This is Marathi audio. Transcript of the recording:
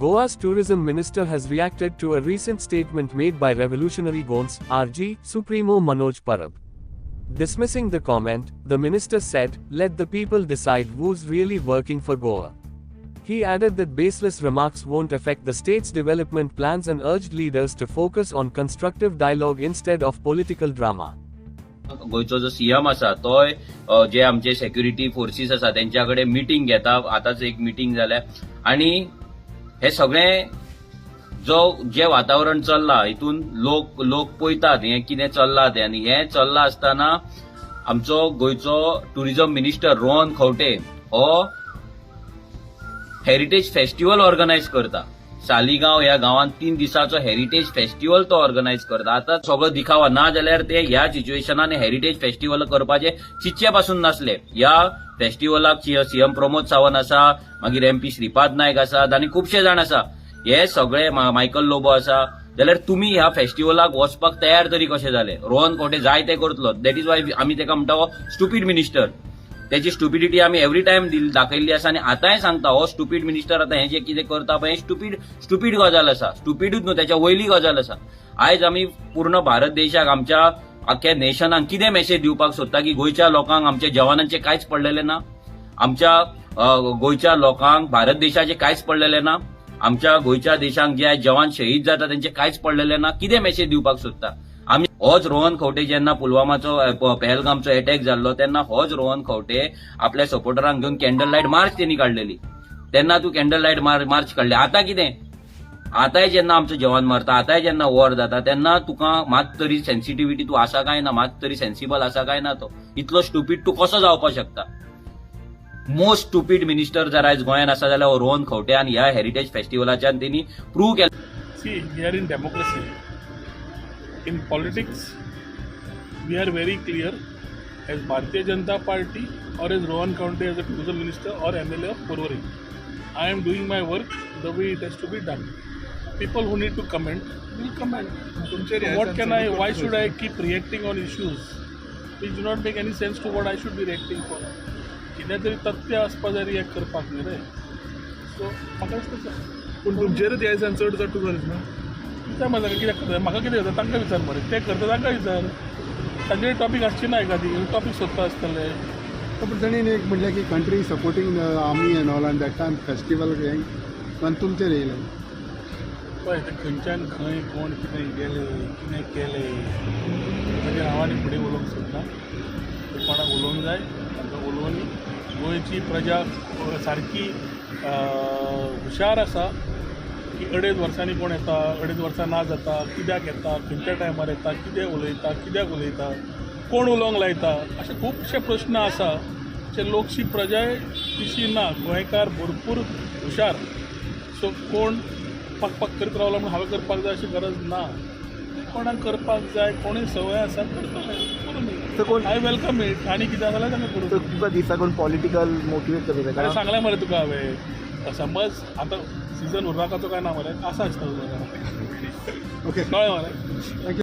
Goa's tourism minister has reacted to a recent statement made by revolutionary Goans RG Supremo Manoj Parab. Dismissing the comment, the minister said, "Let the people decide who's really working for Goa." He added that baseless remarks won't affect the state's development plans and urged leaders to focus on constructive dialogue instead of political drama. गोयचो जो सीएम आसा तोय जे आमचे सेक्युरिटी फोर्सीस आसा त्यांच्याकडे मिटिंग घेता. आताच एक मिटिंग जाल्या आणि हे सगळे जे वातावरण चल्ला हितून लोक पळयतात हे कितें चल्ला ते, आनी हे चल्ला आसतना आमचो गोयचो टुरिझम मिनिस्टर रोहन खंवटे हो हेरिटेज फेस्टिवल ऑर्गनायज करता. सालिगांव ह्या गावात 3 दिसाचो हेरिटेज फेस्टिवल तो ऑर्गनायज करता. आता सगळो दिखावा ना जाल्यार ते ह्या सिच्युएशनान हेरिटेज फेस्टिवल करपाचे चिंतचे पासून नासले. ह्या फेस्टिवलाक सीएम प्रमोद सावंत आसा, मागीर एमपी श्रीपाद नायक आसात आनी खुबशे जाण आसा. हे सगळे मायकल लोबो आसा. जाल्यार तुमी ह्या फेस्टिवलाक वचपाक तयार तरी कशे जाले? रोहन खंवटे जाय ते करतलो. दॅट इज वाय आमी तेका म्हणटा हो स्टुपीड मिनिस्टर. त्याची स्टुपिडिटी आम्ही एव्हरी टाइम दाखयल्ली आसा आनी आतांय सांगता हो स्टुपीड मिनिस्टर आता हे जे कितें करता पळय स्टुपीड गजाल आसा. स्टुपीडूच न्हू, त्याच्या वयली गजाल आसा. आयज आमी पूर्ण भारत देशाक आमच्या आख्या नेशनाक कितें मेसेज दिवपाक सोदता की गोंयच्या लोकांक आमच्या जवानांचे कांयच पडलेले ना, आमच्या गोंयच्या लोकांक भारत देशाचे कांयच पडलेले ना, आमच्या गोंयच्या देशांक जे जवान शहीद जाता त्यांचे कांयच पडलेले ना. कितें मेसेज दिवपाक सोदता आमी? होच रोहन खंवटे जेन्ना पुलवामाचो पहलगामचो अटॅक जाल्लो तेन्ना होच रोहन खंवटे आपल्या सपोर्टरांक घेवन कॅन्डल लायट मार्च त्यांनी काढलेली. तेन्ना तू कॅन्डल लायट मार्च काढले. आता कितें? आतांय जेन्ना आमचो जवान मरता, आतांय जेन्ना वॉर जाता तेन्ना तुका मात तरी सेन्सिटिव्हिटी तू आसा काय ना, मात तरी सेन्सिबल आसा काय ना? तो इतलो स्टुपीड तू कसो जावपाक शकता? मोस्ट स्टुपीड मिनिस्टर जर आयज गोंयांत आसा जाल्यार हो रोहन खंवटे आनी ह्या हेरिटेज फेस्टिवलाच्यान त्यांनी प्रूव्ह केलें. See, we are in democracy. In politics, we are very clear as Bharatiya Janata Party or as Rohan Khawte as a tourism minister or MLA of Porvorim. I am doing my work the way it has to be done. People who need to comment will comment. What can I? Why should I keep reacting on issues which do not make any sense to what I should be reacting for? कितें तरी तथ्य आसपा जाय रिएक्ट करपाक न्ही रे. सो म्हाका दिसता पूण तुमचेरच ह्या दिसान चड चड टुरिझम ना. विचार म्हाका कितें करता, म्हाका कितें करता तांकां विचार मरे. ते करता तांकां विचार. तांचे टॉपीक आसची ना एखादी टॉपीक सोदता आसतले. पण ताणें एक म्हणलें की country supporting army end all end that time festival हें पण तुमचेर येयलें. पळय ते खंयच्यान खंय कोण कितें गेले कितें केलें ताचेर हांव आनी फुडें उलोवंक सोदना. ते कोणाक उलोवंक जाय तांकां उलोवनी. गोंयची प्रजा सारकी हुशार आसा की 2.5 वर्सांनी कोण येता, 2.5 वर्सां ना जाता, कित्याक येता, खंयच्या टायमार येता, कितें उलयता, कित्याक उलयता, कोण उलोवंक लायता, अशे खुबशे प्रश्न आसा जे लोकशी प्रजाय तिशी ना. गोंयकार भरपूर हुशार. सो कोण पाक करीत रावलो म्हणून हांवें करपाक जाय अशी गरज ना. कोणाक करपाक जाय, कोणूय संवय आसा करतले. I welcome it. आनी कितें जाल्यार तांकां करूं. तुका दिसा कोण पॉलिटिकल मोटिवेट करता सांगलें मरे तुका हांवें. समज आतां सिजन उर्राकाचो काय ना मरे आसा आसता. ओके कळ्ळें मरे.